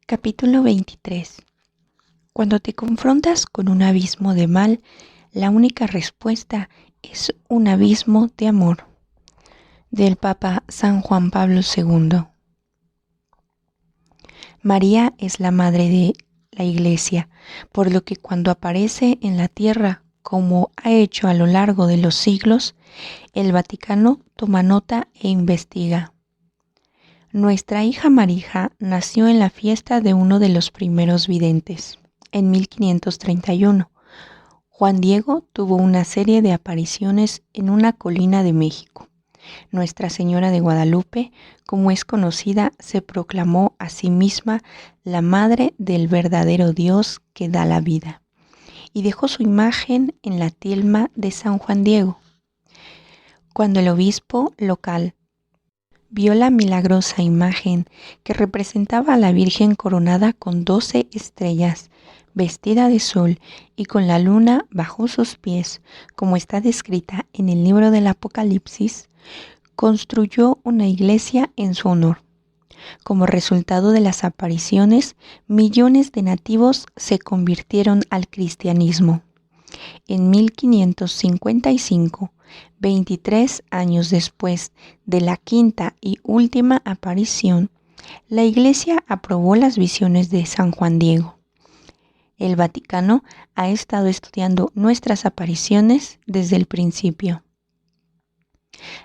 Capítulo 23. Cuando te confrontas con un abismo de mal, la única respuesta es un abismo de amor. Del Papa San Juan Pablo II. María es la madre de la Iglesia, por lo que cuando aparece en la tierra, como ha hecho a lo largo de los siglos, el Vaticano toma nota e investiga. Nuestra hija Marija nació en la fiesta de uno de los primeros videntes, en 1531. Juan Diego tuvo una serie de apariciones en una colina de México. Nuestra Señora de Guadalupe, como es conocida, se proclamó a sí misma la madre del verdadero Dios que da la vida, y dejó su imagen en la tilma de San Juan Diego. Cuando el obispo local vio la milagrosa imagen que representaba a la Virgen coronada con 12 estrellas, vestida de sol y con la luna bajo sus pies, como está descrita en el libro del Apocalipsis, construyó una iglesia en su honor. Como resultado de las apariciones, millones de nativos se convirtieron al cristianismo. En 1555, 23 años después de la quinta y última aparición, la Iglesia aprobó las visiones de San Juan Diego. El Vaticano ha estado estudiando nuestras apariciones desde el principio.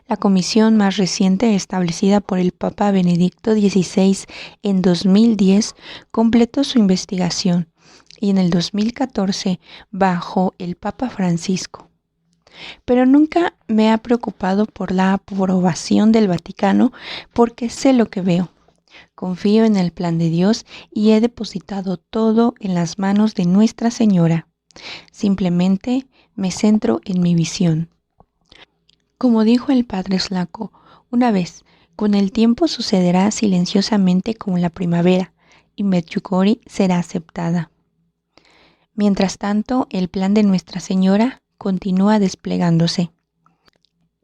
La comisión más reciente, establecida por el Papa Benedicto XVI en 2010, completó su investigación y en el 2014 bajo el Papa Francisco. Pero nunca me ha preocupado por la aprobación del Vaticano porque sé lo que veo. Confío en el plan de Dios y he depositado todo en las manos de Nuestra Señora. Simplemente me centro en mi visión. Como dijo el Padre Slako, una vez, con el tiempo sucederá silenciosamente como la primavera y Medjugorje será aceptada. Mientras tanto, el plan de Nuestra Señora continúa desplegándose.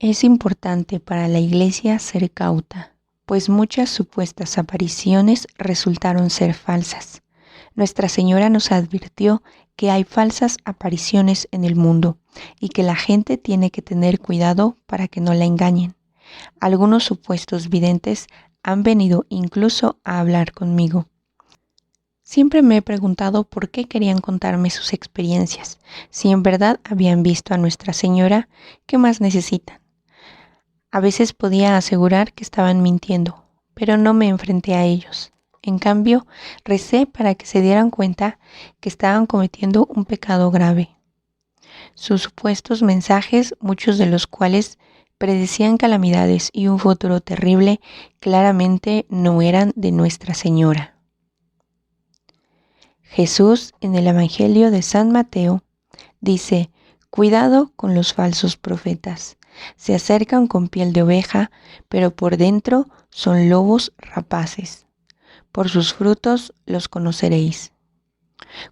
Es importante para la Iglesia ser cauta, pues muchas supuestas apariciones resultaron ser falsas. Nuestra Señora nos advirtió que hay falsas apariciones en el mundo y que la gente tiene que tener cuidado para que no la engañen. Algunos supuestos videntes han venido incluso a hablar conmigo. Siempre me he preguntado por qué querían contarme sus experiencias. Si en verdad habían visto a Nuestra Señora, ¿qué más necesitan? A veces podía asegurar que estaban mintiendo, pero no me enfrenté a ellos. En cambio, recé para que se dieran cuenta que estaban cometiendo un pecado grave. Sus supuestos mensajes, muchos de los cuales predecían calamidades y un futuro terrible, claramente no eran de Nuestra Señora. Jesús, en el Evangelio de San Mateo, dice: cuidado con los falsos profetas. Se acercan con piel de oveja, pero por dentro son lobos rapaces. Por sus frutos los conoceréis.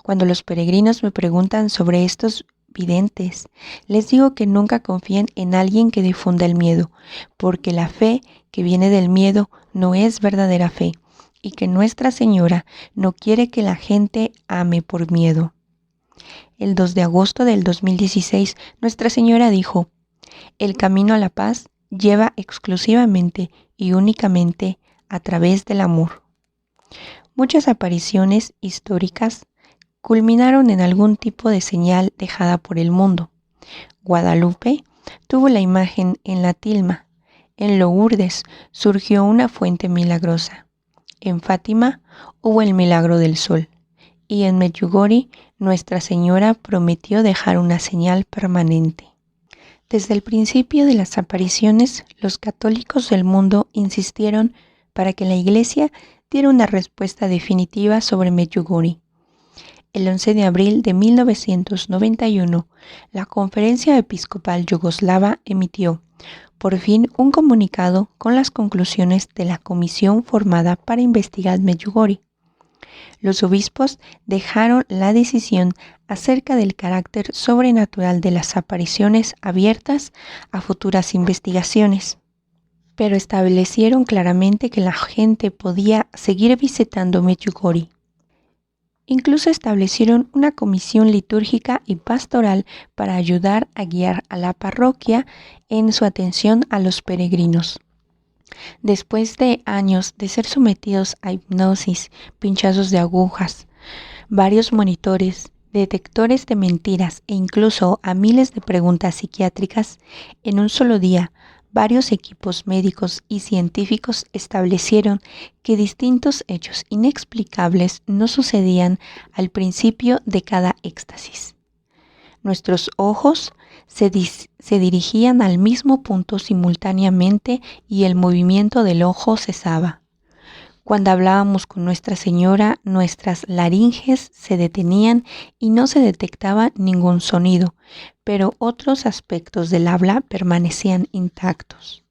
Cuando los peregrinos me preguntan sobre estos videntes, les digo que nunca confíen en alguien que difunda el miedo, porque la fe que viene del miedo no es verdadera fe, y que Nuestra Señora no quiere que la gente ame por miedo. El 2 de agosto del 2016, Nuestra Señora dijo: el camino a la paz lleva exclusivamente y únicamente a través del amor. Muchas apariciones históricas culminaron en algún tipo de señal dejada por el mundo. Guadalupe tuvo la imagen en la tilma. En Lourdes surgió una fuente milagrosa. En Fátima hubo el milagro del sol. Y en Medjugorje Nuestra Señora prometió dejar una señal permanente. Desde el principio de las apariciones, los católicos del mundo insistieron para que la Iglesia diera una respuesta definitiva sobre Medjugorje. El 11 de abril de 1991, la Conferencia Episcopal Yugoslava emitió, por fin, un comunicado con las conclusiones de la comisión formada para investigar Medjugorje. Los obispos dejaron la decisión acerca del carácter sobrenatural de las apariciones abiertas a futuras investigaciones, pero establecieron claramente que la gente podía seguir visitando Medjugorje. Incluso establecieron una comisión litúrgica y pastoral para ayudar a guiar a la parroquia en su atención a los peregrinos. Después de años de ser sometidos a hipnosis, pinchazos de agujas, varios monitores, detectores de mentiras e incluso a miles de preguntas psiquiátricas, en un solo día, varios equipos médicos y científicos establecieron que distintos hechos inexplicables no sucedían al principio de cada éxtasis. Nuestros ojos se dirigían al mismo punto simultáneamente y el movimiento del ojo cesaba. Cuando hablábamos con Nuestra Señora, nuestras laringes se detenían y no se detectaba ningún sonido, pero otros aspectos del habla permanecían intactos.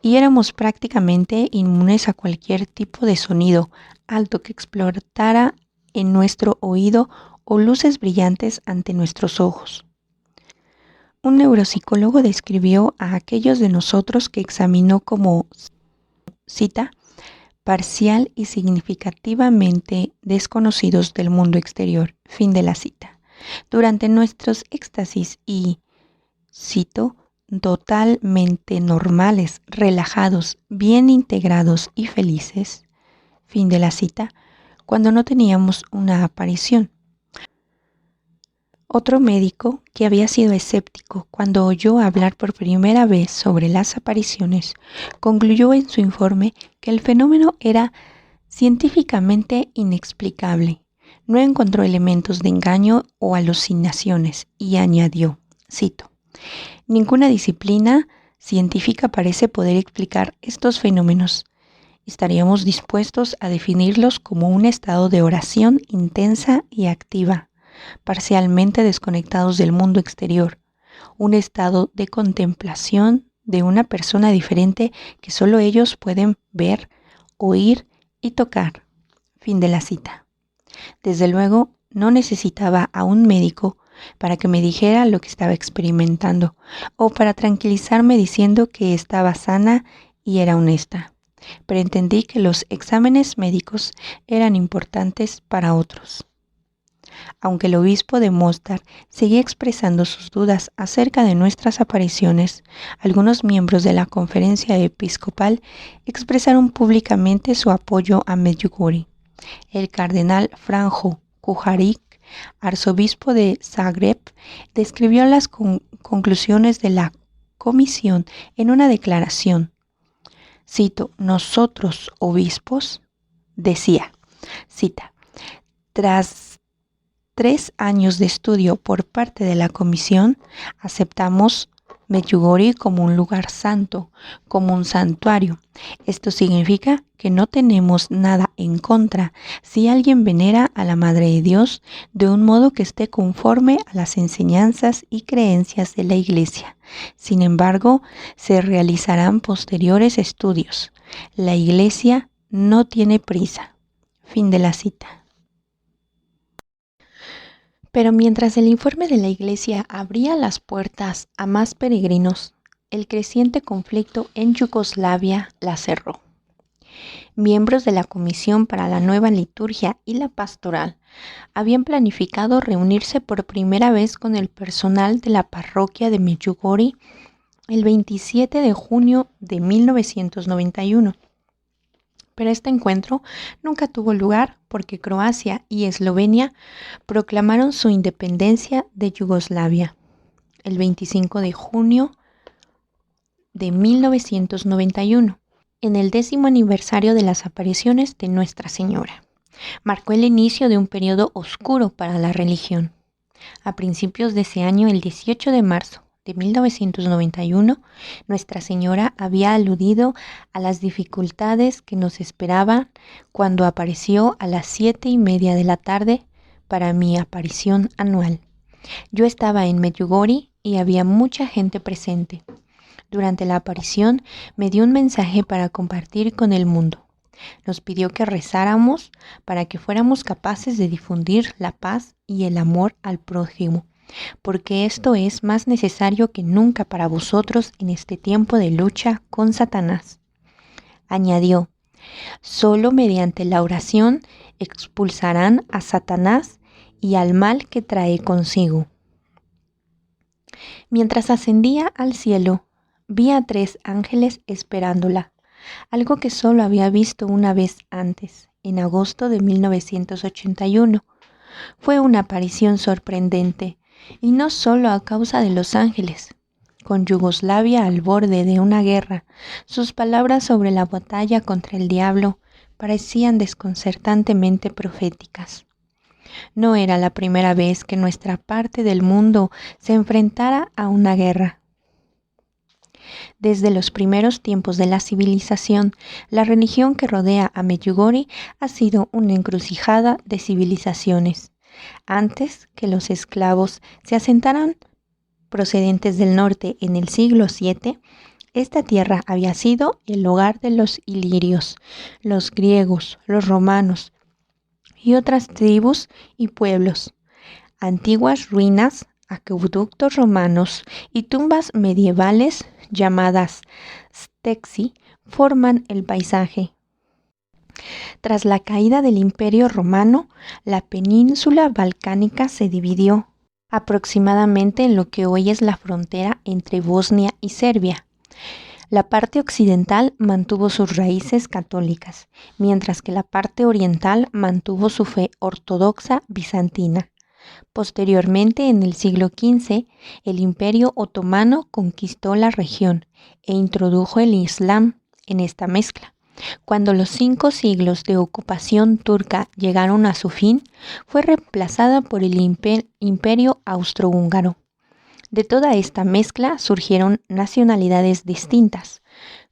Y éramos prácticamente inmunes a cualquier tipo de sonido alto que explotara en nuestro oído o luces brillantes ante nuestros ojos. Un neuropsicólogo describió a aquellos de nosotros que examinó como, cita, parcial y significativamente desconocidos del mundo exterior. Fin de la cita. Durante nuestros éxtasis y, cito, totalmente normales, relajados, bien integrados y felices. Fin de la cita. Cuando no teníamos una aparición. Otro médico, que había sido escéptico cuando oyó hablar por primera vez sobre las apariciones, concluyó en su informe que el fenómeno era científicamente inexplicable. No encontró elementos de engaño o alucinaciones y añadió, cito, ninguna disciplina científica parece poder explicar estos fenómenos. Estaríamos dispuestos a definirlos como un estado de oración intensa y activa, parcialmente desconectados del mundo exterior, un estado de contemplación de una persona diferente que solo ellos pueden ver, oír y tocar. Fin de la cita. Desde luego, no necesitaba a un médico para que me dijera lo que estaba experimentando o para tranquilizarme diciendo que estaba sana y era honesta. Pero entendí que los exámenes médicos eran importantes para otros. Aunque el obispo de Mostar seguía expresando sus dudas acerca de nuestras apariciones, algunos miembros de la conferencia episcopal expresaron públicamente su apoyo a Medjugorje. El cardenal Franjo Kuharic, arzobispo de Zagreb, describió las conclusiones de la comisión en una declaración. Cito, nosotros, obispos, decía, cita, tras 3 años de estudio por parte de la comisión, aceptamos Medjugorje como un lugar santo, como un santuario. Esto significa que no tenemos nada en contra si alguien venera a la Madre de Dios de un modo que esté conforme a las enseñanzas y creencias de la Iglesia. Sin embargo, se realizarán posteriores estudios. La Iglesia no tiene prisa. Fin de la cita. Pero mientras el informe de la Iglesia abría las puertas a más peregrinos, el creciente conflicto en Yugoslavia la cerró. Miembros de la Comisión para la Nueva Liturgia y la Pastoral habían planificado reunirse por primera vez con el personal de la parroquia de Medjugorje el 27 de junio de 1991. Pero este encuentro nunca tuvo lugar porque Croacia y Eslovenia proclamaron su independencia de Yugoslavia el 25 de junio de 1991, en el 10º aniversario de las apariciones de Nuestra Señora. Marcó el inicio de un periodo oscuro para la religión. A principios de ese año, el 18 de marzo de 1991, Nuestra Señora había aludido a las dificultades que nos esperaban cuando apareció a las 7:30 de la tarde para mi aparición anual. Yo estaba en Medjugorje y había mucha gente presente. Durante la aparición me dio un mensaje para compartir con el mundo. Nos pidió que rezáramos para que fuéramos capaces de difundir la paz y el amor al prójimo, porque esto es más necesario que nunca para vosotros en este tiempo de lucha con Satanás. Añadió, Solo mediante la oración expulsarán a Satanás y al mal que trae consigo. Mientras ascendía al cielo, vi a 3 ángeles esperándola, algo que solo había visto una vez antes, en agosto de 1981. Fue una aparición sorprendente, y no solo a causa de los ángeles. Con Yugoslavia al borde de una guerra, sus palabras sobre la batalla contra el diablo parecían desconcertantemente proféticas. No era la primera vez que nuestra parte del mundo se enfrentara a una guerra. Desde los primeros tiempos de la civilización, la religión que rodea a Medjugorje ha sido una encrucijada de civilizaciones. Antes que los esclavos se asentaran procedentes del norte en el siglo VII, esta tierra había sido el hogar de los ilirios, los griegos, los romanos y otras tribus y pueblos. Antiguas ruinas, acueductos romanos y tumbas medievales llamadas stexi forman el paisaje. Tras la caída del Imperio Romano, la península balcánica se dividió aproximadamente en lo que hoy es la frontera entre Bosnia y Serbia. La parte occidental mantuvo sus raíces católicas, mientras que la parte oriental mantuvo su fe ortodoxa bizantina. Posteriormente, en el siglo XV, el Imperio Otomano conquistó la región e introdujo el Islam en esta mezcla. Cuando los 5 siglos de ocupación turca llegaron a su fin, fue reemplazada por el Imperio Austrohúngaro. De toda esta mezcla surgieron nacionalidades distintas,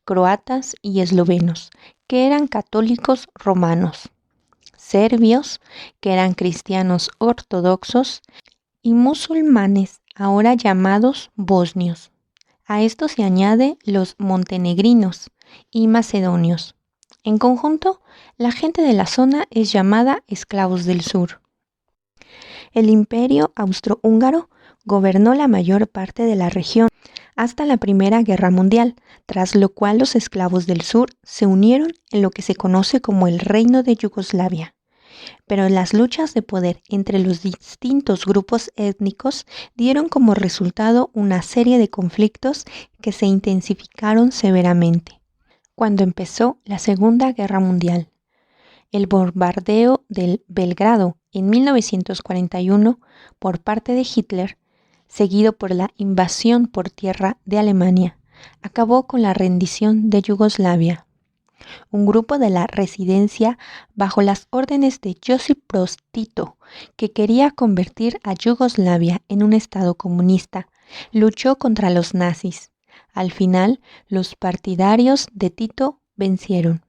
croatas y eslovenos, que eran católicos romanos, serbios, que eran cristianos ortodoxos, y musulmanes, ahora llamados bosnios. A esto se añade los montenegrinos y macedonios. En conjunto, la gente de la zona es llamada esclavos del sur. El Imperio Austrohúngaro gobernó la mayor parte de la región hasta la Primera Guerra Mundial, tras lo cual los esclavos del sur se unieron en lo que se conoce como el Reino de Yugoslavia. Pero las luchas de poder entre los distintos grupos étnicos dieron como resultado una serie de conflictos que se intensificaron severamente. Cuando empezó la Segunda Guerra Mundial, el bombardeo del Belgrado en 1941 por parte de Hitler, seguido por la invasión por tierra de Alemania, acabó con la rendición de Yugoslavia. Un grupo de la Resistencia, bajo las órdenes de Josip Broz Tito, que quería convertir a Yugoslavia en un estado comunista, luchó contra los nazis. Al final, los partidarios de Tito vencieron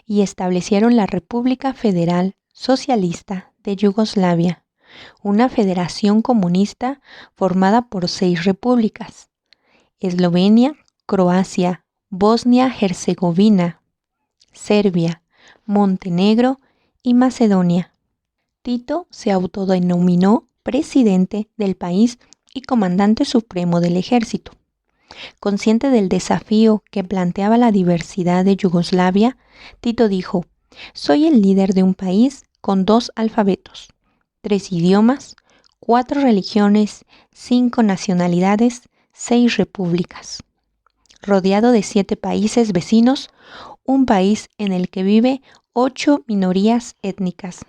y establecieron la República Federal Socialista de Yugoslavia, una federación comunista formada por 6 repúblicas: Eslovenia, Croacia, Bosnia-Herzegovina, Serbia, Montenegro y Macedonia. Tito se autodenominó presidente del país y comandante supremo del ejército. Consciente del desafío que planteaba la diversidad de Yugoslavia, Tito dijo: «Soy el líder de un país con 2 alfabetos, 3 idiomas, 4 religiones, 5 nacionalidades, 6 repúblicas, rodeado de 7 países vecinos, un país en el que vive 8 minorías étnicas».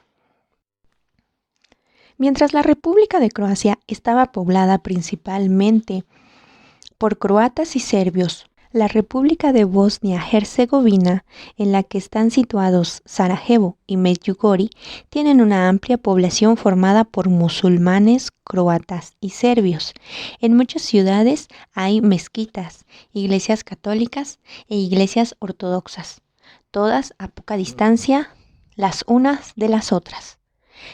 Mientras la República de Croacia estaba poblada principalmente por croatas y serbios, la República de Bosnia-Herzegovina, en la que están situados Sarajevo y Medjugorje, tienen una amplia población formada por musulmanes, croatas y serbios. En muchas ciudades hay mezquitas, iglesias católicas e iglesias ortodoxas, todas a poca distancia las unas de las otras.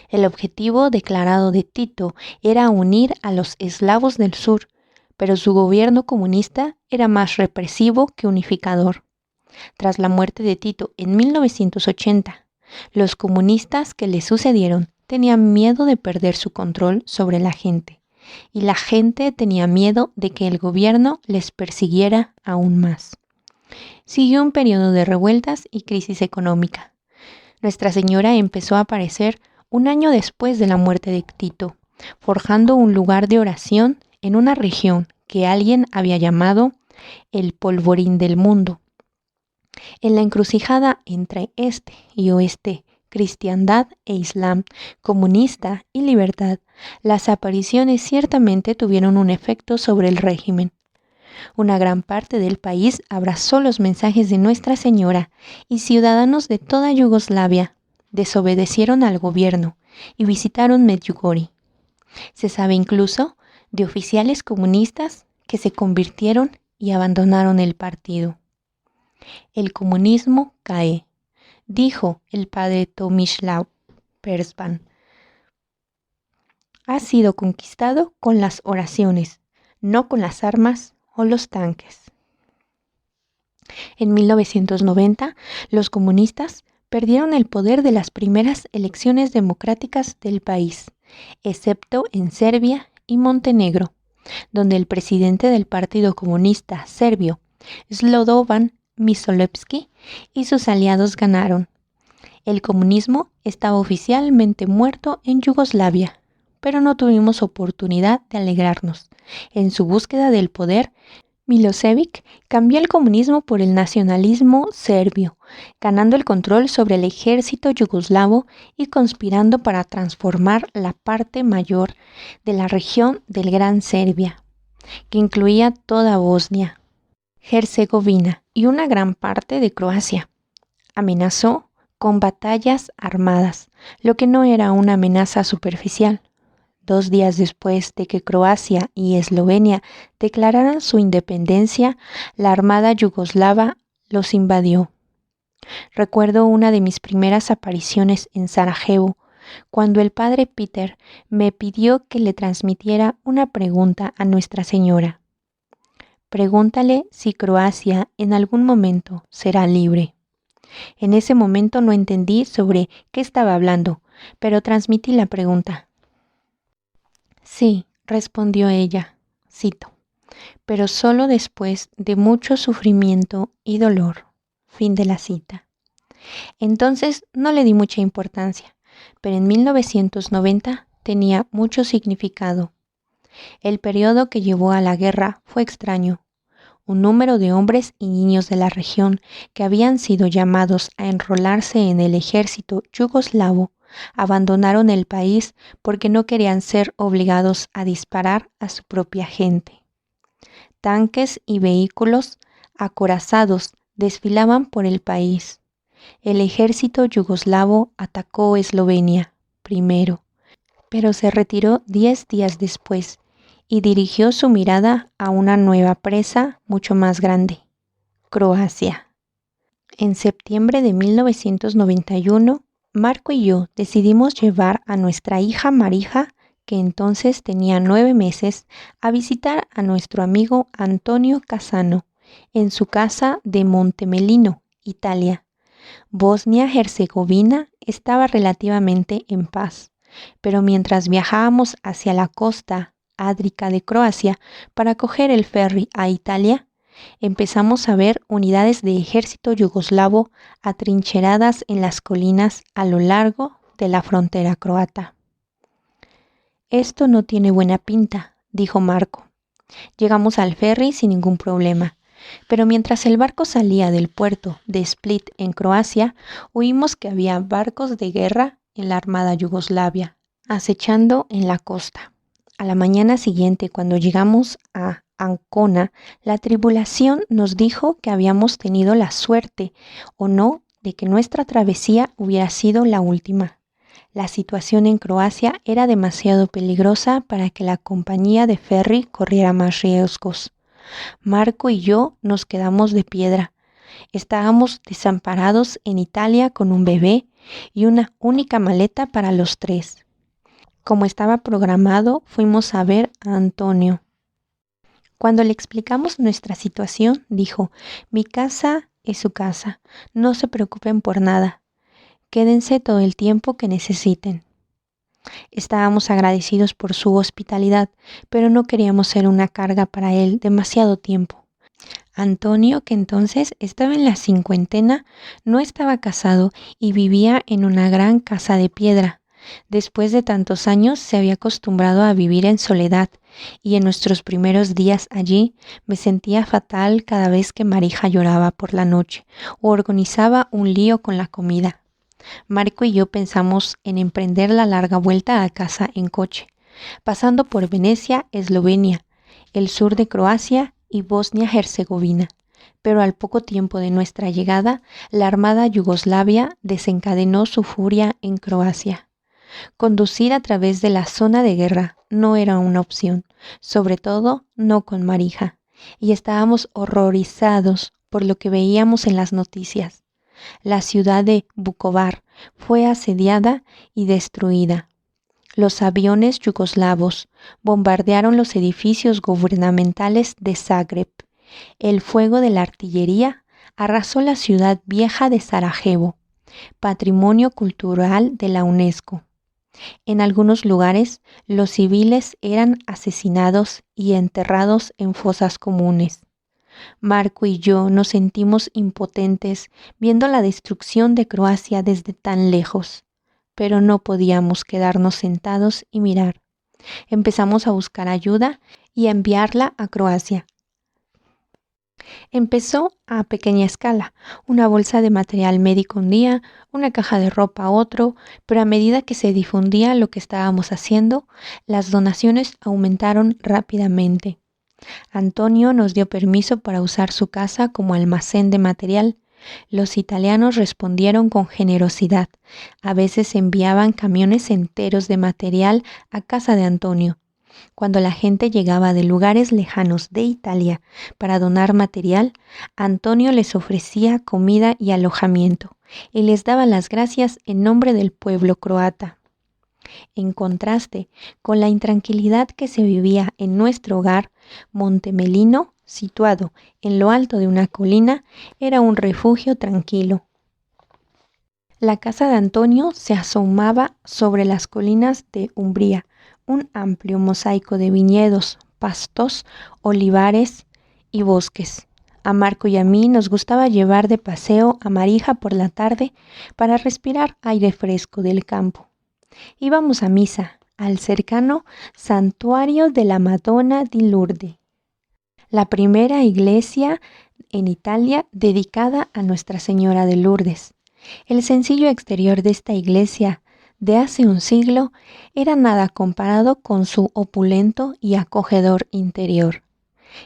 El objetivo declarado de Tito era unir a los eslavos del sur, pero su gobierno comunista era más represivo que unificador. Tras la muerte de Tito en 1980, los comunistas que le sucedieron tenían miedo de perder su control sobre la gente, y la gente tenía miedo de que el gobierno les persiguiera aún más. Siguió un periodo de revueltas y crisis económica. Nuestra Señora empezó a aparecer un año después de la muerte de Tito, forjando un lugar de oración en una región que alguien había llamado el polvorín del mundo. En la encrucijada entre este y oeste, cristiandad e islam, comunista y libertad, las apariciones ciertamente tuvieron un efecto sobre el régimen. Una gran parte del país abrazó los mensajes de Nuestra Señora y ciudadanos de toda Yugoslavia desobedecieron al gobierno y visitaron Medjugorje. Se sabe incluso de oficiales comunistas que se convirtieron y abandonaron el partido. El comunismo cae, dijo el padre Tomislav Persban. Ha sido conquistado con las oraciones, no con las armas o los tanques. En 1990, los comunistas perdieron el poder de las primeras elecciones democráticas del país, excepto en Serbia y Montenegro, donde el presidente del Partido Comunista Serbio, Slobodan Milošević, y sus aliados ganaron. El comunismo estaba oficialmente muerto en Yugoslavia, pero no tuvimos oportunidad de alegrarnos. En su búsqueda del poder, Milošević cambió el comunismo por el nacionalismo serbio, ganando el control sobre el ejército yugoslavo y conspirando para transformar la parte mayor de la región del Gran Serbia, que incluía toda Bosnia, Herzegovina y una gran parte de Croacia. Amenazó con batallas armadas, lo que no era una amenaza superficial. 2 días después de que Croacia y Eslovenia declararan su independencia, la Armada yugoslava los invadió. Recuerdo una de mis primeras apariciones en Sarajevo, cuando el padre Peter me pidió que le transmitiera una pregunta a Nuestra Señora. Pregúntale si Croacia en algún momento será libre. En ese momento no entendí sobre qué estaba hablando, pero transmití la pregunta. Sí, respondió ella, cito, pero solo después de mucho sufrimiento y dolor. Fin de la cita. Entonces no le di mucha importancia, pero en 1990 tenía mucho significado. El periodo que llevó a la guerra fue extraño. Un número de hombres y niños de la región que habían sido llamados a enrolarse en el ejército yugoslavo abandonaron el país porque no querían ser obligados a disparar a su propia gente. Tanques y vehículos acorazados desfilaban por el país. El ejército yugoslavo atacó Eslovenia primero, pero se retiró 10 días después y dirigió su mirada a una nueva presa mucho más grande, Croacia. En septiembre de 1991, Marco y yo decidimos llevar a nuestra hija Marija, que entonces tenía 9 meses, a visitar a nuestro amigo Antonio Cassano en su casa de Montemelino, Italia. Bosnia-Herzegovina estaba relativamente en paz, pero mientras viajábamos hacia la costa ádrica de Croacia para coger el ferry a Italia, empezamos a ver unidades de ejército yugoslavo atrincheradas en las colinas a lo largo de la frontera croata. Esto no tiene buena pinta, dijo Marco. Llegamos al ferry sin ningún problema, pero mientras el barco salía del puerto de Split en Croacia, oímos que había barcos de guerra en la Armada Yugoslavia, acechando en la costa. A la mañana siguiente, cuando llegamos a Ancona, la tripulación nos dijo que habíamos tenido la suerte, o no, de que nuestra travesía hubiera sido la última. La situación en Croacia era demasiado peligrosa para que la compañía de ferry corriera más riesgos. Marco y yo nos quedamos de piedra. Estábamos desamparados en Italia con un bebé y una única maleta para los 3. Como estaba programado, fuimos a ver a Antonio. Cuando le explicamos nuestra situación, dijo, mi casa es su casa, no se preocupen por nada, quédense todo el tiempo que necesiten. Estábamos agradecidos por su hospitalidad, pero no queríamos ser una carga para él demasiado tiempo. Antonio, que entonces estaba en la cincuentena, no estaba casado y vivía en una gran casa de piedra. Después de tantos años se había acostumbrado a vivir en soledad y en nuestros primeros días allí me sentía fatal cada vez que Marija lloraba por la noche o organizaba un lío con la comida. Marco y yo pensamos en emprender la larga vuelta a casa en coche, pasando por Venecia, Eslovenia, el sur de Croacia y Bosnia-Herzegovina. Pero al poco tiempo de nuestra llegada, la Armada Yugoslavia desencadenó su furia en Croacia. Conducir a través de la zona de guerra no era una opción, sobre todo no con Marija, y estábamos horrorizados por lo que veíamos en las noticias. La ciudad de Vukovar fue asediada y destruida. Los aviones yugoslavos bombardearon los edificios gubernamentales de Zagreb. El fuego de la artillería arrasó la ciudad vieja de Sarajevo, patrimonio cultural de la UNESCO. En algunos lugares, los civiles eran asesinados y enterrados en fosas comunes. Marco y yo nos sentimos impotentes viendo la destrucción de Croacia desde tan lejos, pero no podíamos quedarnos sentados y mirar. Empezamos a buscar ayuda y a enviarla a Croacia. Empezó a pequeña escala, una bolsa de material médico un día, una caja de ropa otro, pero a medida que se difundía lo que estábamos haciendo, las donaciones aumentaron rápidamente. Antonio nos dio permiso para usar su casa como almacén de material. Los italianos respondieron con generosidad. A veces enviaban camiones enteros de material a casa de Antonio. Cuando la gente llegaba de lugares lejanos de Italia para donar material, Antonio les ofrecía comida y alojamiento y les daba las gracias en nombre del pueblo croata. En contraste con la intranquilidad que se vivía en nuestro hogar, Montemelino, situado en lo alto de una colina, era un refugio tranquilo. La casa de Antonio se asomaba sobre las colinas de Umbría, un amplio mosaico de viñedos, pastos, olivares y bosques. A Marco y a mí nos gustaba llevar de paseo a Marija por la tarde para respirar aire fresco del campo. Íbamos a misa al cercano Santuario de la Madonna di Lourdes, la primera iglesia en Italia dedicada a Nuestra Señora de Lourdes. El sencillo exterior de esta iglesia de hace un siglo era nada comparado con su opulento y acogedor interior.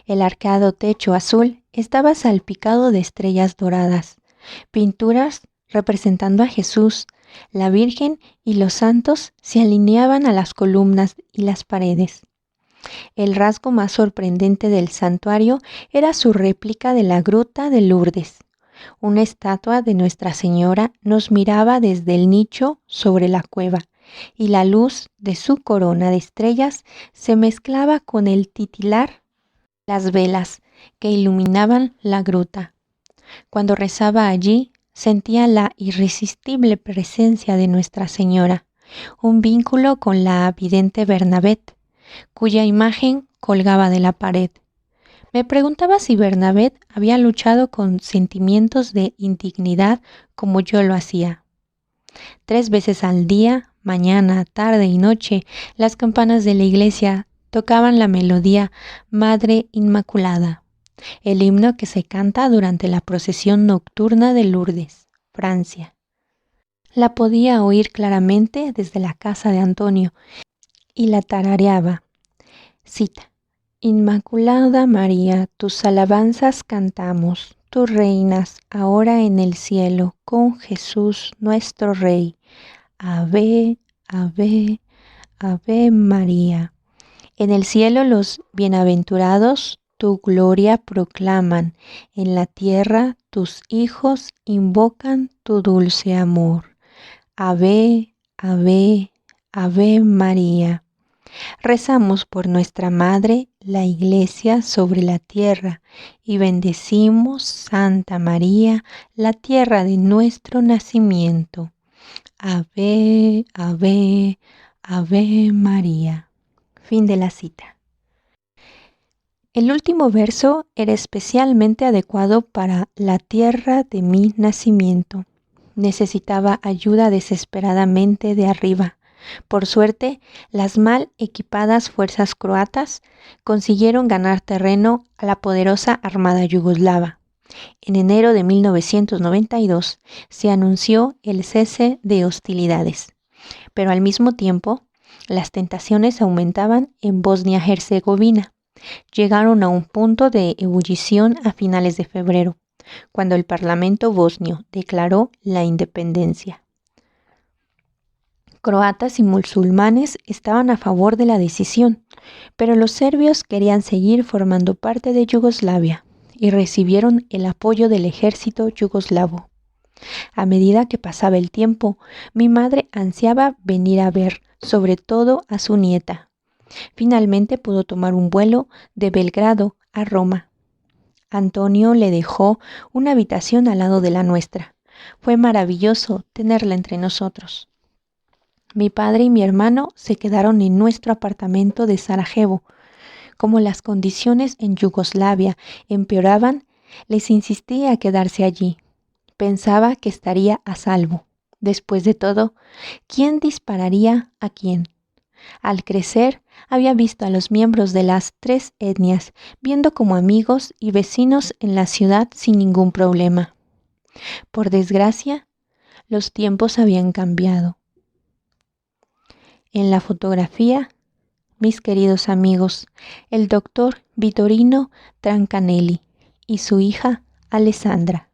El arcado techo azul estaba salpicado de estrellas doradas, pinturas representando a Jesús, la Virgen y los santos se alineaban a las columnas y las paredes. El rasgo más sorprendente del santuario era su réplica de la gruta de Lourdes. Una estatua de Nuestra Señora nos miraba desde el nicho sobre la cueva, y la luz de su corona de estrellas se mezclaba con el titilar de las velas que iluminaban la gruta. Cuando rezaba allí, sentía la irresistible presencia de Nuestra Señora, un vínculo con la vidente Bernabé, cuya imagen colgaba de la pared. Me preguntaba si Bernabé había luchado con sentimientos de indignidad como yo lo hacía. 3 veces al día, mañana, tarde y noche, las campanas de la iglesia tocaban la melodía Madre Inmaculada, el himno que se canta durante la procesión nocturna de Lourdes, Francia. La podía oír claramente desde la casa de Antonio y la tarareaba. Cita: Inmaculada María, tus alabanzas cantamos, tú reinas ahora en el cielo con Jesús nuestro Rey. Ave, ave, ave María. En el cielo los bienaventurados tu gloria proclaman, en la tierra tus hijos invocan tu dulce amor. Ave, ave, ave María. Rezamos por nuestra Madre, la Iglesia sobre la tierra, y bendecimos, Santa María, la tierra de nuestro nacimiento. Ave, ave, ave María. Fin de la cita. El último verso era especialmente adecuado para la tierra de mi nacimiento. Necesitaba ayuda desesperadamente de arriba. Por suerte, las mal equipadas fuerzas croatas consiguieron ganar terreno a la poderosa armada yugoslava. En enero de 1992 se anunció el cese de hostilidades, pero al mismo tiempo las tentaciones aumentaban en Bosnia-Herzegovina. Llegaron a un punto de ebullición a finales de febrero, cuando el Parlamento bosnio declaró la independencia. Croatas y musulmanes estaban a favor de la decisión, pero los serbios querían seguir formando parte de Yugoslavia y recibieron el apoyo del ejército yugoslavo. A medida que pasaba el tiempo, mi madre ansiaba venir a ver, sobre todo a su nieta. Finalmente pudo tomar un vuelo de Belgrado a Roma. Antonio le dejó una habitación al lado de la nuestra. Fue maravilloso tenerla entre nosotros. Mi padre y mi hermano se quedaron en nuestro apartamento de Sarajevo. Como las condiciones en Yugoslavia empeoraban, les insistí a quedarse allí. Pensaba que estaría a salvo. Después de todo, ¿quién dispararía a quién? Al crecer, había visto a los miembros de las tres etnias, viendo como amigos y vecinos en la ciudad sin ningún problema. Por desgracia, los tiempos habían cambiado. En la fotografía, mis queridos amigos, el doctor Vittorino Trancanelli y su hija Alessandra.